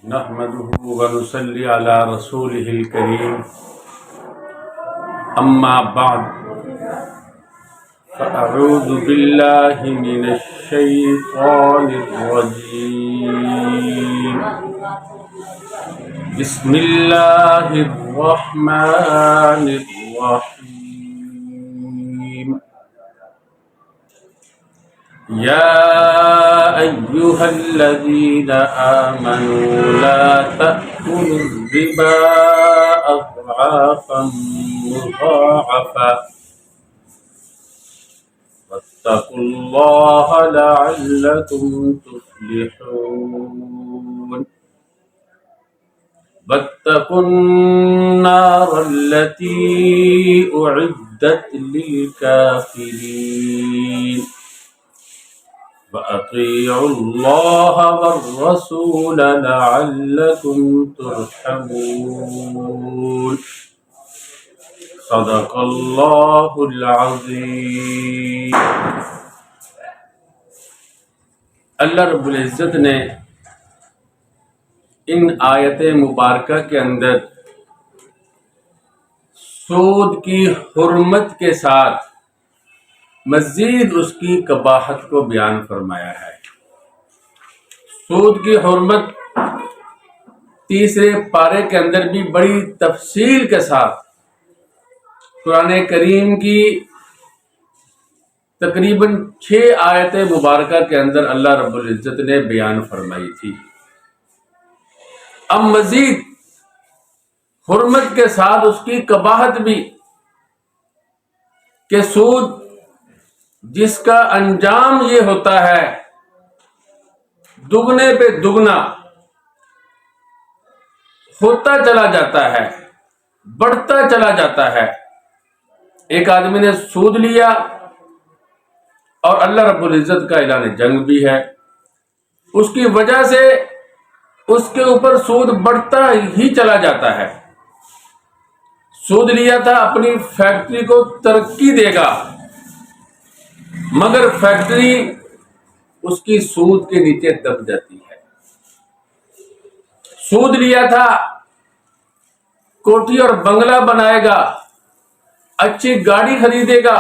نحمده ونصلي على رسوله الكريم أما بعد فأعوذ بالله من الشيطان الرجيم بسم الله الرحمن الرحيم يا أيها الذين آمنوا لا تأكلوا الربا أضعافا مضاعفة واتقوا الله لعلكم تفلحون واتقوا النار التي أعدت للكافرين وأطيعوا الله والرسول لعلكم ترحمون صدق اللہ العظیم۔ اللہ رب العزت نے ان آیت مبارکہ کے اندر سود کی حرمت کے ساتھ مزید اس کی قباحت کو بیان فرمایا ہے۔ سود کی حرمت تیسرے پارے کے اندر بھی بڑی تفصیل کے ساتھ قرآن کریم کی تقریباً 6 آیت مبارکہ کے اندر اللہ رب العزت نے بیان فرمائی تھی۔ اب مزید حرمت کے ساتھ اس کی قباحت بھی کہ سود جس کا انجام یہ ہوتا ہے دگنے پہ دگنا ہوتا چلا جاتا ہے، بڑھتا چلا جاتا ہے۔ ایک آدمی نے سود لیا اور اللہ رب العزت کا اعلان جنگ بھی ہے، اس کی وجہ سے اس کے اوپر سود بڑھتا ہی چلا جاتا ہے۔ سود لیا تھا اپنی فیکٹری کو ترقی دے گا، مگر فیکٹری اس کی سود کے نیچے دب جاتی ہے۔ سود لیا تھا کوٹھی اور بنگلہ بنائے گا، اچھی گاڑی خریدے گا،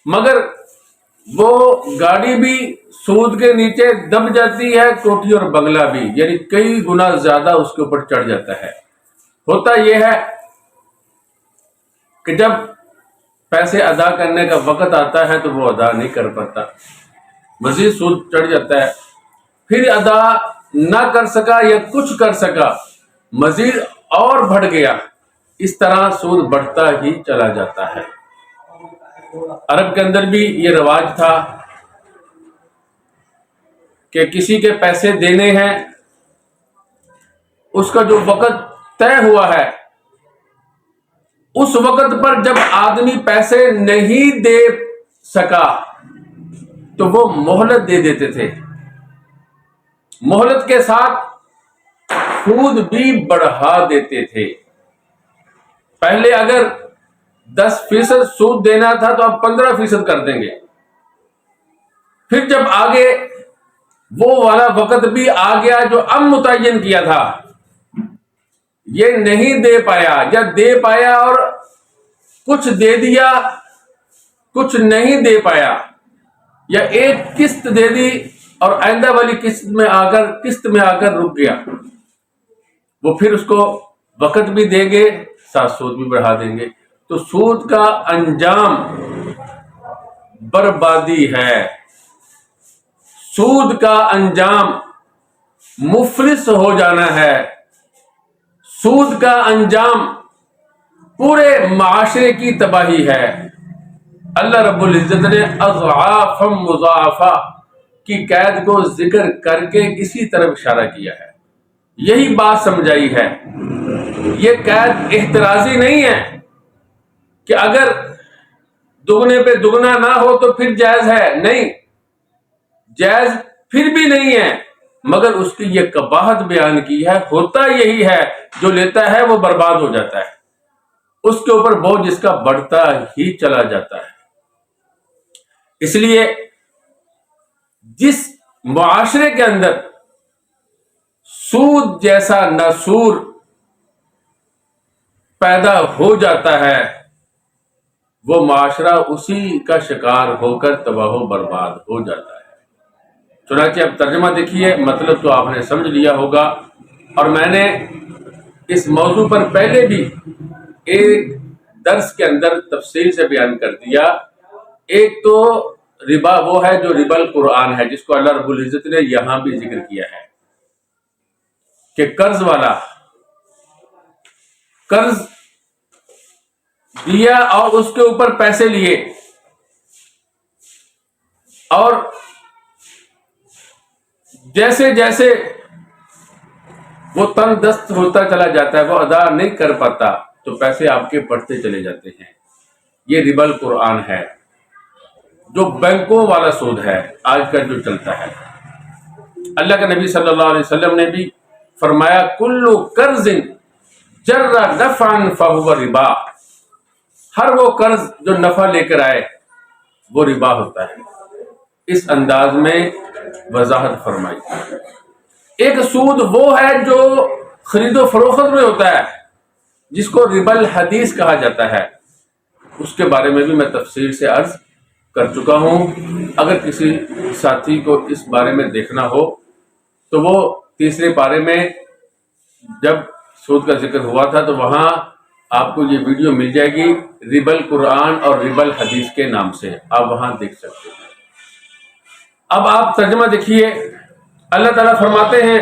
مگر وہ گاڑی بھی سود کے نیچے دب جاتی ہے، کوٹھی اور بنگلہ بھی، یعنی کئی گنا زیادہ اس کے اوپر چڑھ جاتا ہے۔ ہوتا یہ ہے کہ جب پیسے ادا کرنے کا وقت آتا ہے تو وہ ادا نہیں کر پاتا، مزید سود چڑھ جاتا ہے، پھر ادا نہ کر سکا یا کچھ کر سکا، مزید اور بڑھ گیا، اس طرح سود بڑھتا ہی چلا جاتا ہے۔ عرب کے اندر بھی یہ رواج تھا کہ کسی کے پیسے دینے ہیں، اس کا جو وقت طے ہوا ہے اس وقت پر جب آدمی پیسے نہیں دے سکا تو وہ مہلت دے دیتے تھے، مہلت کے ساتھ سود بھی بڑھا دیتے تھے۔ پہلے اگر 10% سود دینا تھا تو اب 15% کر دیں گے، پھر جب آگے وہ والا وقت بھی آ گیا جو اب متعین کیا تھا، یہ نہیں دے پایا یا دے پایا اور کچھ دے دیا کچھ نہیں دے پایا، یا ایک قسط دے دی اور آئندہ والی قسط میں آ کر رک گیا، وہ پھر اس کو وقت بھی دیں گے ساتھ سود بھی بڑھا دیں گے۔ تو سود کا انجام بربادی ہے، سود کا انجام مفلس ہو جانا ہے، سود کا انجام پورے معاشرے کی تباہی ہے۔ اللہ رب العزت نے اضعافا مضاعفہ کی قید کو ذکر کر کے اسی طرف اشارہ کیا ہے، یہی بات سمجھائی ہے۔ یہ قید احترازی نہیں ہے کہ اگر دگنے پہ دگنا نہ ہو تو پھر جائز ہے، نہیں، جائز پھر بھی نہیں ہے، مگر اس کی یہ قباحت بیان کی ہے۔ ہوتا یہی ہے، جو لیتا ہے وہ برباد ہو جاتا ہے، اس کے اوپر بوجھ جس کا بڑھتا ہی چلا جاتا ہے۔ اس لیے جس معاشرے کے اندر سود جیسا ناسور پیدا ہو جاتا ہے وہ معاشرہ اسی کا شکار ہو کر تباہ و برباد ہو جاتا ہے۔ چنانچہ اب ترجمہ دیکھیے، مطلب تو آپ نے سمجھ لیا ہوگا، اور میں نے اس موضوع پر پہلے بھی ایک درس کے اندر تفصیل سے بیان کر دیا۔ ایک تو ربا وہ ہے جو ربا القرآن ہے، جس کو اللہ رب العزت نے یہاں بھی ذکر کیا ہے کہ قرض والا قرض دیا اور اس کے اوپر پیسے لیے، اور جیسے جیسے وہ تنگ دست ہوتا چلا جاتا ہے، وہ ادا نہیں کر پاتا، تو پیسے آپ کے بڑھتے چلے جاتے ہیں۔ یہ ربا القرآن ہے، جو بینکوں والا سود ہے آج کل جو چلتا ہے۔ اللہ کے نبی صلی اللہ علیہ وسلم نے بھی فرمایا کل قرض جر نفعا فہو ربا، ہر وہ قرض جو نفع لے کر آئے وہ ربا ہوتا ہے۔ اس انداز میں وضاحت فرمائی۔ ایک سود وہ ہے جو خرید و فروخت میں ہوتا ہے، جس کو ربا الحدیث کہا جاتا ہے، اس کے بارے میں بھی میں تفصیل سے عرض کر چکا ہوں۔ اگر کسی ساتھی کو اس بارے میں دیکھنا ہو تو وہ تیسرے پارے میں جب سود کا ذکر ہوا تھا تو وہاں آپ کو یہ ویڈیو مل جائے گی، ربا القرآن اور ربا الحدیث کے نام سے، آپ وہاں دیکھ سکتے ہیں۔ اب آپ ترجمہ دیکھیے، اللہ تعالیٰ فرماتے ہیں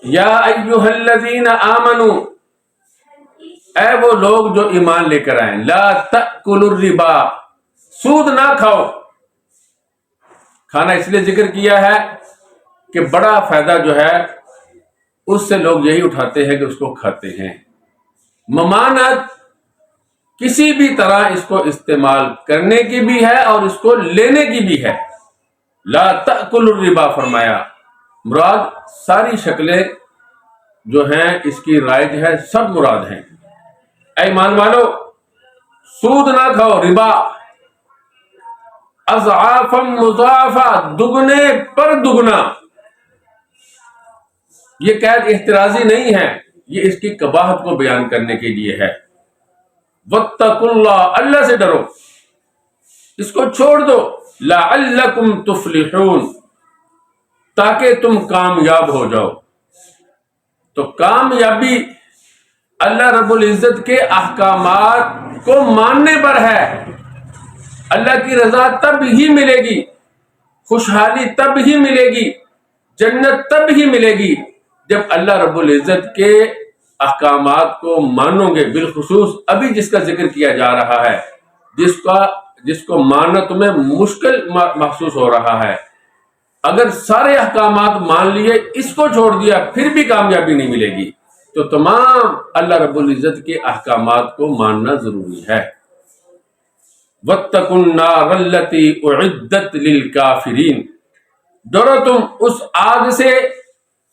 یا ایھا الذین آمنوا، اے وہ لوگ جو ایمان لے کر آئیں، لا تأکلوا الربا، سود نہ کھاؤ۔ کھانا اس لیے ذکر کیا ہے کہ بڑا فائدہ جو ہے اس سے لوگ یہی اٹھاتے ہیں کہ اس کو کھاتے ہیں۔ ممانعت کسی بھی طرح اس کو استعمال کرنے کی بھی ہے اور اس کو لینے کی بھی ہے۔ لا تأکلوا الربا فرمایا، مراد ساری شکلیں جو ہیں اس کی رائج ہے، سب مراد ہیں۔ اے ایمان والو، سود نہ کھاؤ، ربا اضعافا مضاعفہ، دگنے پر دگنا۔ یہ قید احترازی نہیں ہے، یہ اس کی قباحت کو بیان کرنے کے لیے ہے۔ واتقوا اللہ، اللہ سے ڈرو، اس کو چھوڑ دو، لعلکم تفلحون، تاکہ تم کامیاب ہو جاؤ۔ تو کامیابی اللہ رب العزت کے احکامات کو ماننے پر ہے۔ اللہ کی رضا تب ہی ملے گی، خوشحالی تب ہی ملے گی، جنت تب ہی ملے گی جب اللہ رب العزت کے احکامات کو مانو گے۔ بالخصوص ابھی جس کا ذکر کیا جا رہا ہے، جس کو ماننا تمہیں مشکل محسوس ہو رہا ہے، اگر سارے احکامات مان لیے، اس کو چھوڑ دیا، پھر بھی کامیابی نہیں ملے گی، تو تمام اللہ رب العزت کے احکامات کو ماننا ضروری ہے۔ واتقوا النار التي اعدت للكافرين، ڈرو تم اس آگ سے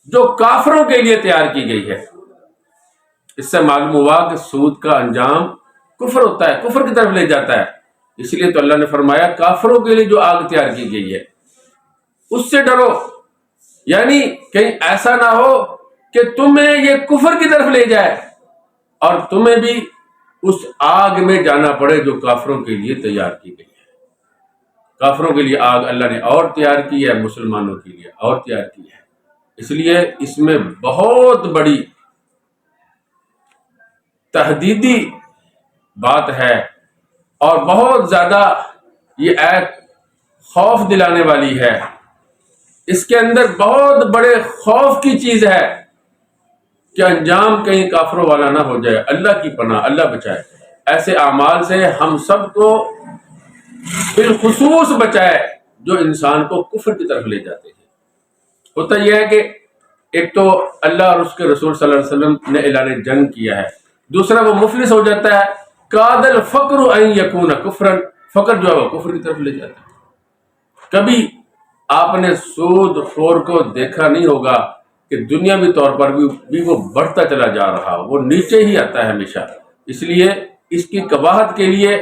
جو کافروں کے لیے تیار کی گئی ہے۔ اس سے معلوم ہوا کہ سود کا انجام کفر ہوتا ہے، کفر کی طرف لے جاتا ہے، اس لیے تو اللہ نے فرمایا کافروں کے لیے جو آگ تیار کی گئی ہے اس سے ڈرو۔ یعنی کہیں ایسا نہ ہو کہ تمہیں یہ کفر کی طرف لے جائے اور تمہیں بھی اس آگ میں جانا پڑے جو کافروں کے لیے تیار کی گئی ہے۔ کافروں کے لیے آگ اللہ نے اور تیار کی ہے، مسلمانوں کے لیے اور تیار کی ہے۔ اس لیے اس میں بہت بڑی تحدیدی بات ہے اور بہت زیادہ یہ ایت خوف دلانے والی ہے۔ اس کے اندر بہت بڑے خوف کی چیز ہے کہ انجام کہیں کافروں والا نہ ہو جائے۔ اللہ کی پناہ، اللہ بچائے، ایسے اعمال سے ہم سب کو بالخصوص بچائے جو انسان کو کفر کی طرف لے جاتے ہیں۔ ہوتا یہ ہے کہ ایک تو اللہ اور اس کے رسول صلی اللہ علیہ وسلم نے اعلان جنگ کیا ہے، دوسرا وہ مفلس ہو جاتا ہے۔ کاد الفقر ان یکون کفرا، فقر جو ہے وہ کفر کی طرف لے جاتا ہے۔ کبھی آپ نے سود خور کو دیکھا نہیں ہوگا کہ دنیاوی طور پر بھی وہ بڑھتا چلا جا رہا، وہ نیچے ہی آتا ہے ہمیشہ۔ اس لیے اس کی قباحت کے لیے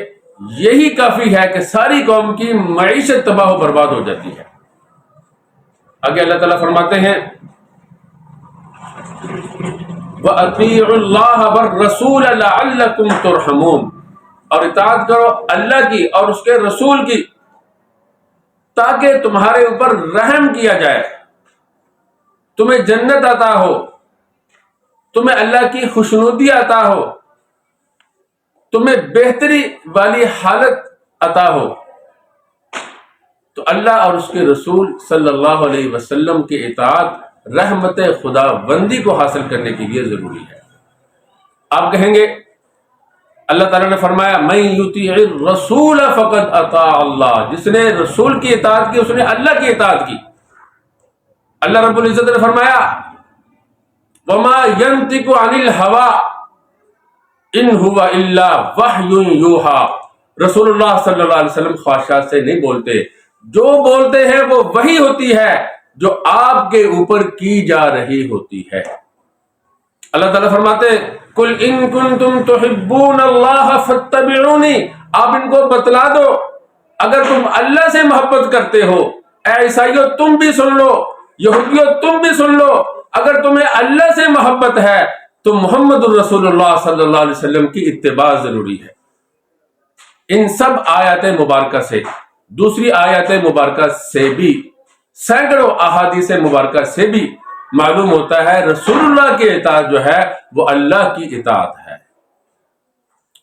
یہی کافی ہے کہ ساری قوم کی معیشت تباہ و برباد ہو جاتی ہے۔ آگے اللہ تعالیٰ فرماتے ہیں وَأَطِيعُوا اللَّهَ وَالرَّسُولَ لَعَلَّكُمْ تُرْحَمُونَ، اور اطاعت کرو اللہ کی اور اس کے رسول کی تاکہ تمہارے اوپر رحم کیا جائے، تمہیں جنت عطا ہو، تمہیں اللہ کی خوشنودی عطا ہو، تمہیں بہتری والی حالت عطا ہو۔ تو اللہ اور اس کے رسول صلی اللہ علیہ وسلم کی اطاعت رحمت خدا بندی کو حاصل کرنے کے لیے ضروری ہے۔ آپ کہیں گے اللہ تعالیٰ نے فرمایا من یطیع الرسول فقد اطاع اللہ، جس نے رسول کی اطاعت کی اس نے اللہ کی اطاعت کی۔ اللہ رب العزت نے فرمایا وما ينطق عن الهوى ان هو الا وحی یوحى، رسول اللہ صلی اللہ علیہ وسلم خواہشات سے نہیں بولتے، جو بولتے ہیں وہ وہی ہوتی ہے جو آپ کے اوپر کی جا رہی ہوتی ہے۔ اللہ تعالیٰ فرماتے ہیں قل ان کنتم تحبون اللہ فاتبعونی، آپ ان کو بتلا دو اگر تم اللہ سے محبت کرتے ہو، اے عیسائیو تم بھی سن لو، یہودیو تم بھی سن لو، اگر تمہیں اللہ سے محبت ہے تو محمد الرسول اللہ صلی اللہ علیہ وسلم کی اتباع ضروری ہے۔ ان سب آیات مبارکہ سے، دوسری آیات مبارکہ سے بھی، سینکڑوں احادیث مبارکہ سے بھی معلوم ہوتا ہے رسول اللہ کی اطاعت جو ہے وہ اللہ کی اطاعت ہے۔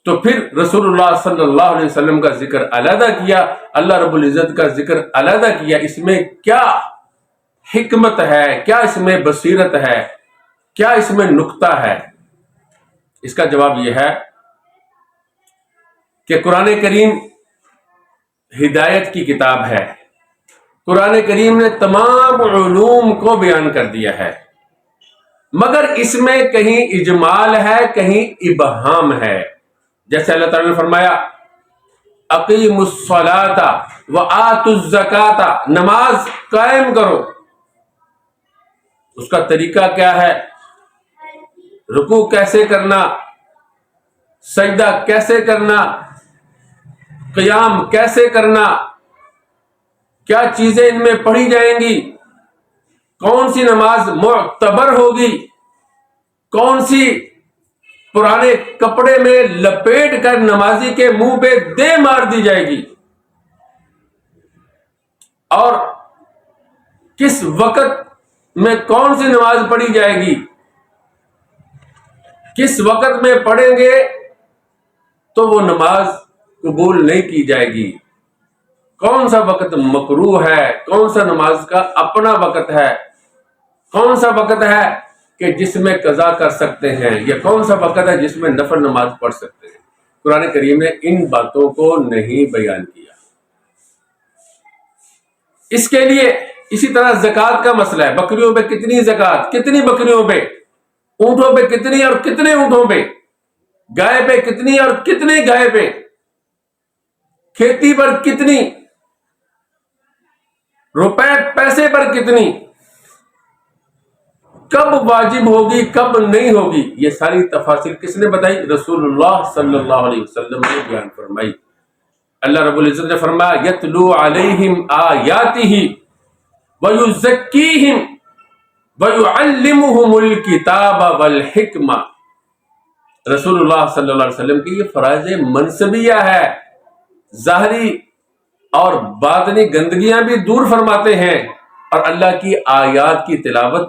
تو پھر رسول اللہ صلی اللہ علیہ وسلم کا ذکر علیحدہ کیا، اللہ رب العزت کا ذکر علیحدہ کیا، اس میں کیا حکمت ہے، کیا اس میں بصیرت ہے، کیا اس میں نکتہ ہے؟ اس کا جواب یہ ہے کہ قرآن کریم ہدایت کی کتاب ہے، قرآن کریم نے تمام علوم کو بیان کر دیا ہے، مگر اس میں کہیں اجمال ہے، کہیں ابہام ہے۔ جیسے اللہ تعالیٰ نے فرمایا اقیموا الصلاۃ وآتوا الزکاۃ، نماز قائم کرو، اس کا طریقہ کیا ہے، رکوع کیسے کرنا، سجدہ کیسے کرنا، قیام کیسے کرنا، کیا چیزیں ان میں پڑھی جائیں گی، کون سی نماز معتبر ہوگی، کون سی پرانے کپڑے میں لپیٹ کر نمازی کے منہ پہ دے مار دی جائے گی، اور کس وقت میں کون سی نماز پڑھی جائے گی، کس وقت میں پڑھیں گے تو وہ نماز قبول نہیں کی جائے گی، کون سا وقت مکروہ ہے، کون سا نماز کا اپنا وقت ہے، کون سا وقت ہے کہ جس میں قضا کر سکتے ہیں، یا کون سا وقت ہے جس میں نفل نماز پڑھ سکتے ہیں۔ قرآن کریم نے ان باتوں کو نہیں بیان کیا۔ اس کے لیے اسی طرح زکوٰۃ کا مسئلہ ہے، بکریوں پہ کتنی زکوٰۃ، کتنی بکریوں پہ، اونٹوں پہ کتنی اور کتنے اونٹوں پہ، گائے پہ کتنی اور کتنے گائے پہ، کھیتی پر کتنی، روپے پیسے پر کتنی، کب واجب ہوگی کب نہیں ہوگی، یہ ساری تفاصیل کس نے بتائی؟ رسول اللہ صلی اللہ علیہ وسلم نے بیان فرمائی۔ اللہ رب العزت نے فرمایا یتلو علیہم آیاتہ ویزکیہم ویعلمہم الکتاب والحکمہ۔ رسول اللہ صلی اللہ علیہ وسلم کی یہ فرائض منصبیہ ہے، ظاہری اور باطنی گندگیاں بھی دور فرماتے ہیں، اور اللہ کی آیات کی تلاوت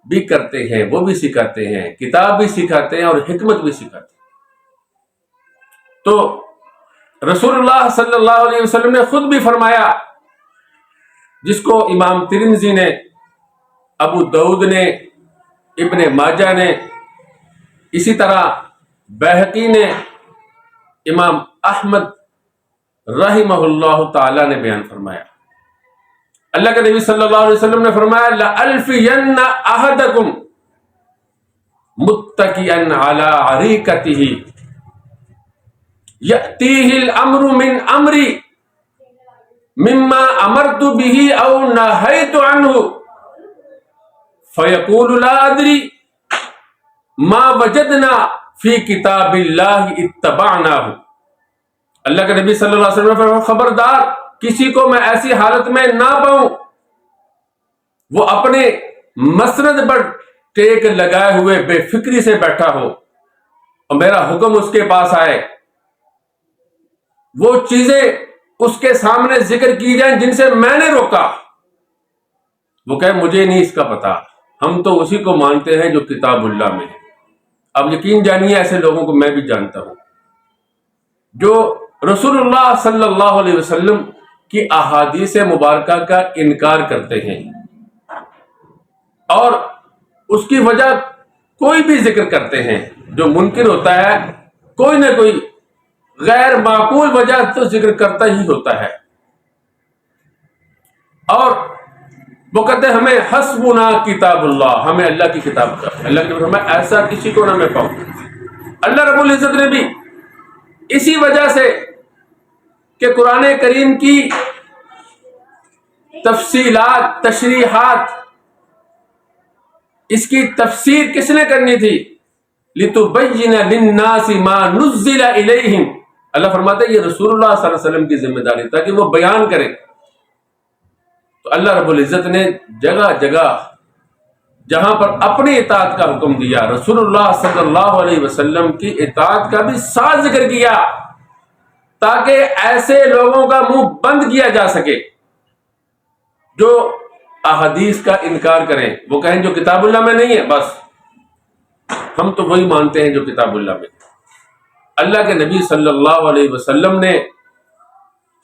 بھی کرتے ہیں، وہ بھی سکھاتے ہیں، کتاب بھی سکھاتے ہیں اور حکمت بھی سکھاتے ہیں۔ تو رسول اللہ صلی اللہ علیہ وسلم نے خود بھی فرمایا، جس کو امام ترمذی نے، ابو داؤد نے، ابن ماجہ نے، اسی طرح بیہقی نے، امام احمد رحمہ اللہ تعالی نے بیان فرمایا۔ اللہ کے نبی صلی اللہ علیہ وسلم نے فرمایا لَأَلْفِيَنَّ أَحَدَكُمْ مُتَّكِئًا عَلَىٰ عَرِيكَتِهِ يَأْتِيهِ الْأَمْرُ مِنْ أَمْرِي مِمَّا أَمَرْتُ بِهِ أَوْ نَهَيْتُ عَنْهُ فَيَقُولُ لَا أَدْرِي مَا وَجَدْنَا فِي كِتَابِ اللَّهِ اتَّبَعْنَاهُ۔ اللہ کے نبی صلی اللہ علیہ وسلم نے فرمایا خبردار کسی کو میں ایسی حالت میں نہ پاؤں وہ اپنے مسند پر ٹیک لگائے ہوئے بے فکری سے بیٹھا ہو اور میرا حکم اس کے پاس آئے، وہ چیزیں اس کے سامنے ذکر کی جائیں جن سے میں نے روکا، وہ کہے مجھے نہیں اس کا پتا، ہم تو اسی کو مانتے ہیں جو کتاب اللہ میں ہے۔ اب یقین جانیے ایسے لوگوں کو میں بھی جانتا ہوں جو رسول اللہ صلی اللہ علیہ وسلم کی احادیث مبارکہ کا انکار کرتے ہیں اور اس کی وجہ کوئی بھی ذکر کرتے ہیں۔ جو منکر ہوتا ہے کوئی نہ کوئی غیر معقول وجہ تو ذکر کرتا ہی ہوتا ہے، اور وہ کہتے ہیں ہمیں حسبنا کتاب اللہ، ہمیں اللہ کی کتاب کا، اللہ کے میں ایسا کسی کو نہ میں پاؤں۔ اللہ رب العزت نے بھی اسی وجہ سے کہ قرآن کریم کی تفصیلات، تشریحات، اس کی تفسیر کس نے کرنی تھی؟ لِتُبَيِّنَ لِلنَّاسِ مَا نُزِّلَ إِلَيْهِمْ، اللہ فرماتا ہے یہ رسول اللہ صلی اللہ علیہ وسلم کی ذمہ داری تاکہ وہ بیان کرے۔ تو اللہ رب العزت نے جگہ جگہ جہاں پر اپنی اطاعت کا حکم دیا، رسول اللہ صلی اللہ علیہ وسلم کی اطاعت کا بھی ساتھ ذکر کیا تاکہ ایسے لوگوں کا منہ بند کیا جا سکے جو احادیث کا انکار کریں، وہ کہیں جو کتاب اللہ میں نہیں ہے بس ہم تو وہی مانتے ہیں جو کتاب اللہ میں۔ اللہ کے نبی صلی اللہ علیہ وسلم نے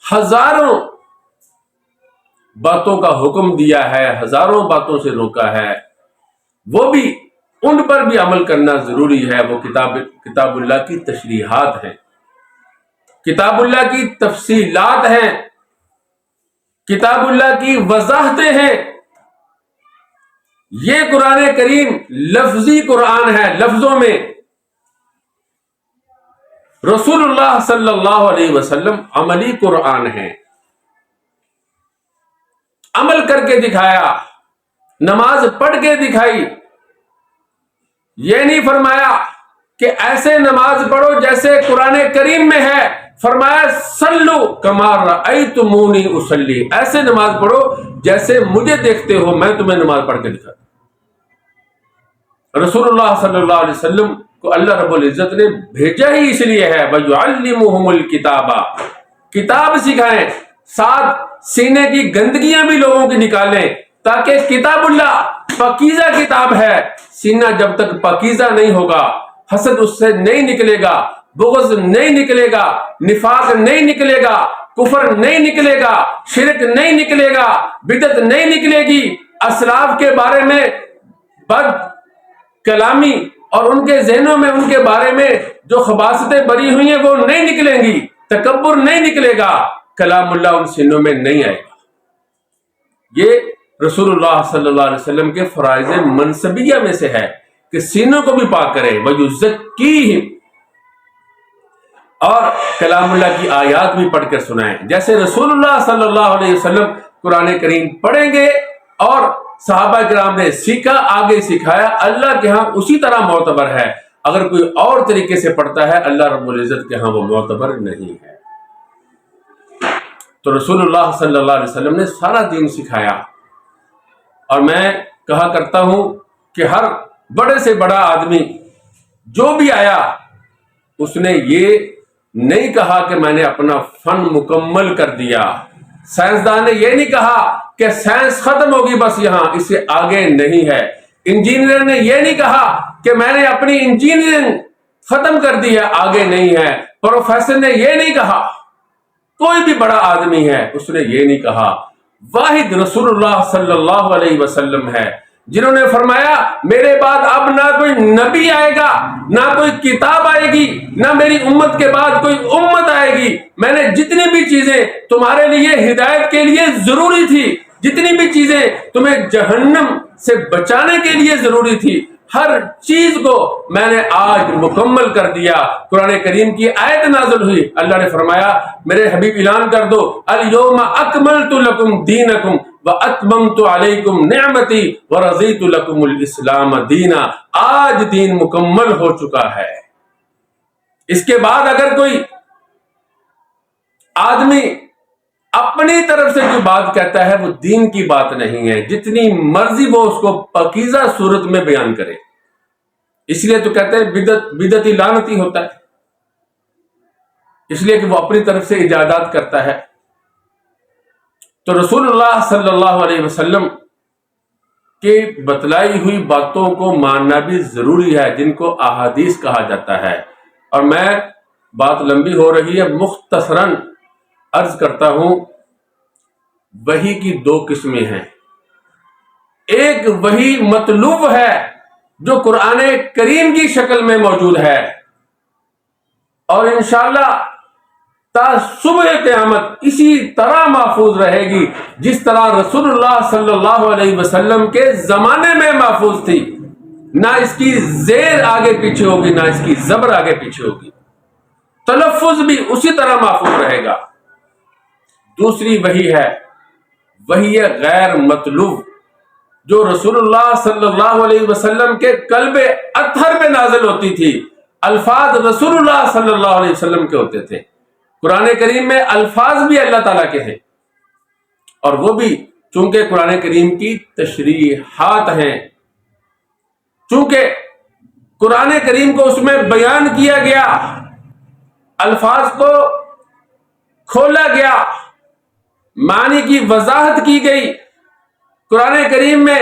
ہزاروں باتوں کا حکم دیا ہے، ہزاروں باتوں سے روکا ہے، وہ بھی ان پر بھی عمل کرنا ضروری ہے۔ وہ کتاب اللہ کی تشریحات ہیں، کتاب اللہ کی تفصیلات ہیں، کتاب اللہ کی وضاحتیں ہیں۔ یہ قرآن کریم لفظی قرآن ہے، لفظوں میں رسول اللہ صلی اللہ علیہ وسلم عملی قرآن ہے، عمل کر کے دکھایا، نماز پڑھ کے دکھائی۔ یہ نہیں فرمایا کہ ایسے نماز پڑھو جیسے قرآن کریم میں ہے، فرمایا صلو کما رأیتمونی اصلی، ایسے نماز پڑھو جیسے مجھے دیکھتے ہو میں تمہیں نماز پڑھ کے دکھاتا۔ رسول اللہ صلی اللہ علیہ وسلم کو اللہ رب العزت نے بھیجا ہی اس لیے ہے، وَيُعَلِّمُهُمُ الْكِتَابَ، کتاب سکھائیں، ساتھ سینے کی گندگیاں بھی لوگوں کی نکالیں، تاکہ کتاب اللہ پاکیزہ کتاب ہے، سینہ جب تک پاکیزہ نہیں ہوگا، حسد اس سے نہیں نکلے گا، بغض نہیں نکلے گا، نفاق نہیں نکلے گا، کفر نہیں نکلے گا، شرک نہیں نکلے گا، بدعت نہیں نکلے گی، اسلاف کے بارے میں بد کلامی اور ان کے ذہنوں میں ان کے بارے میں جو خباثتیں بری ہوئی ہیں وہ نہیں نکلیں گی، تکبر نہیں نکلے گا، کلام اللہ ان سینوں میں نہیں آئے گا۔ یہ رسول اللہ صلی اللہ علیہ وسلم کے فرائض منصبیہ میں سے ہے کہ سینوں کو بھی پاک کرے، وَيُزَكِّيهِمْ، اور کلام اللہ کی آیات بھی پڑھ کر سنائیں۔ جیسے رسول اللہ صلی اللہ علیہ وسلم قرآن کریم پڑھیں گے اور صحابہ کرام نے سیکھا، آگے سکھایا، اللہ کے ہاں اسی طرح معتبر ہے۔ اگر کوئی اور طریقے سے پڑھتا ہے اللہ رب العزت کے ہاں وہ معتبر نہیں ہے۔ تو رسول اللہ صلی اللہ علیہ وسلم نے سارا دین سکھایا، اور میں کہا کرتا ہوں کہ ہر بڑے سے بڑا آدمی جو بھی آیا اس نے یہ نہیں کہا کہ میں نے اپنا فن مکمل کر دیا، سائنسدان نے یہ نہیں کہا کہ سائنس ختم ہوگی بس یہاں، اس سے آگے نہیں ہے، انجینئر نے یہ نہیں کہا کہ میں نے اپنی انجینئرنگ ختم کر دی ہے، آگے نہیں ہے، پروفیسر نے یہ نہیں کہا، کوئی بھی بڑا آدمی ہے اس نے یہ نہیں کہا، واحد رسول اللہ صلی اللہ علیہ وسلم ہے جنہوں نے فرمایا میرے بعد اب نہ کوئی نبی آئے گا، نہ کوئی کتاب آئے گی، نہ میری امت کے بعد کوئی امت آئے گی، میں نے جتنی بھی چیزیں تمہارے لیے ہدایت کے لیے ضروری تھی، جتنی بھی چیزیں تمہیں جہنم سے بچانے کے لیے ضروری تھی، ہر چیز کو میں نے آج مکمل کر دیا۔ قرآن کریم کی آیت نازل ہوئی، اللہ نے فرمایا میرے حبیب اعلان کر دو الیوم اکملت لکم دینکم واتممت علیکم نعمتی ورضیت لکم الاسلام دینا، آج دین مکمل ہو چکا ہے۔ اس کے بعد اگر کوئی آدمی اپنے اپنی طرف سے جو بات کہتا ہے وہ دین کی بات نہیں ہے، جتنی مرضی وہ اس کو پاکیزہ صورت میں بیان کرے. اس لیے تو کہتے ہیں بدعتی لعنتی ہوتا ہے، اس لیے کہ وہ اپنی طرف سے ایجادات کرتا ہے. تو رسول اللہ صلی اللہ علیہ وسلم کی بتلائی ہوئی باتوں کو ماننا بھی ضروری ہے، جن کو احادیث کہا جاتا ہے. اور میں بات لمبی ہو رہی ہے، مختصراً عرض کرتا ہوں. وحی کی دو قسمیں ہیں. ایک وحی مطلوب ہے جو قرآن کریم کی شکل میں موجود ہے، اور انشاءاللہ تا صبح قیامت اسی طرح محفوظ رہے گی جس طرح رسول اللہ صلی اللہ علیہ وسلم کے زمانے میں محفوظ تھی. نہ اس کی زیر آگے پیچھے ہوگی، نہ اس کی زبر آگے پیچھے ہوگی، تلفظ بھی اسی طرح محفوظ رہے گا. دوسری وحی ہے وحی غیر مطلوب، جو رسول اللہ صلی اللہ علیہ وسلم کے قلب اطہر پہ نازل ہوتی تھی. الفاظ رسول اللہ صلی اللہ علیہ وسلم کے ہوتے تھے. قرآن کریم میں الفاظ بھی اللہ تعالیٰ کے ہیں، اور وہ بھی چونکہ قرآن کریم کی تشریحات ہیں، چونکہ قرآن کریم کو اس میں بیان کیا گیا، الفاظ کو کھولا گیا، معنی کی وضاحت کی گئی. قرآن کریم میں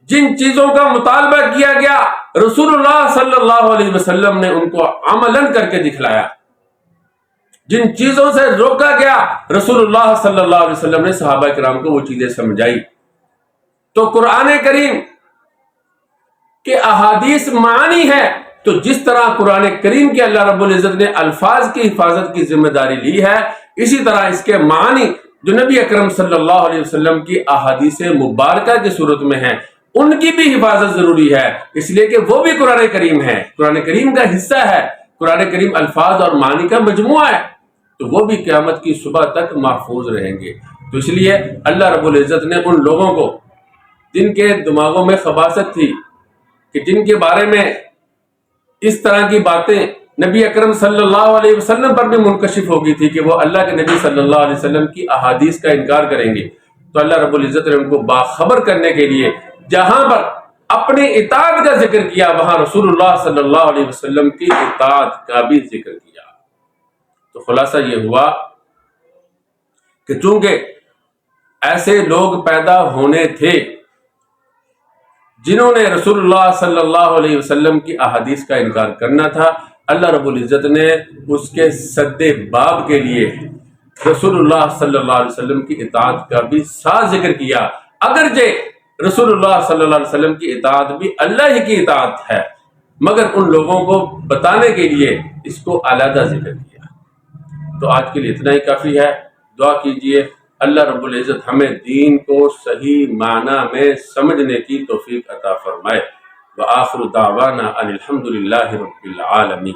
جن چیزوں کا مطالبہ کیا گیا رسول اللہ صلی اللہ علیہ وسلم نے ان کو عملاً کر کے دکھلایا. جن چیزوں سے روکا گیا رسول اللہ صلی اللہ علیہ وسلم نے صحابہ کرام کو وہ چیزیں سمجھائی. تو قرآن کریم کے احادیث معانی ہے، تو جس طرح قرآن کریم کے اللہ رب العزت نے الفاظ کی حفاظت کی ذمہ داری لی ہے، اسی طرح اس کے معانی جو نبی اکرم صلی اللہ علیہ وسلم کی احادیث مبارکہ کی صورت میں ہیں، ان کی بھی حفاظت ضروری ہے، اس لیے کہ وہ بھی قرآن کریم ہے، قرآن کریم کا حصہ ہے. قرآن کریم الفاظ اور معانی کا مجموعہ ہے، تو وہ بھی قیامت کی صبح تک محفوظ رہیں گے. تو اس لیے اللہ رب العزت نے ان لوگوں کو جن کے دماغوں میں خباثت تھی، کہ جن کے بارے میں اس طرح کی باتیں نبی اکرم صلی اللہ علیہ وسلم پر بھی منکشف ہو گئی تھی کہ وہ اللہ کے نبی صلی اللہ علیہ وسلم کی احادیث کا انکار کریں گے، تو اللہ رب العزت نے ان کو باخبر کرنے کے لیے جہاں پر اپنی اطاعت کا ذکر کیا، وہاں رسول اللہ صلی اللہ علیہ وسلم کی اطاعت کا بھی ذکر کیا. تو خلاصہ یہ ہوا کہ چونکہ ایسے لوگ پیدا ہونے تھے جنہوں نے رسول اللہ صلی اللہ علیہ وسلم کی احادیث کا انکار کرنا تھا، اللہ رب العزت نے اس کے سد باب کے لیے رسول اللہ صلی اللہ علیہ وسلم کی اطاعت کا بھی ساتھ ذکر کیا. اگرچہ رسول اللہ صلی اللہ علیہ وسلم کی اطاعت بھی اللہ ہی کی اطاعت ہے، مگر ان لوگوں کو بتانے کے لیے اس کو علیحدہ ذکر کیا. تو آج کے لیے اتنا ہی کافی ہے. دعا کیجئے اللہ رب العزت ہمیں دین کو صحیح معنی میں سمجھنے کی توفیق عطا فرمائے. وآخر دعوانا ان الحمد للہ رب العالمین.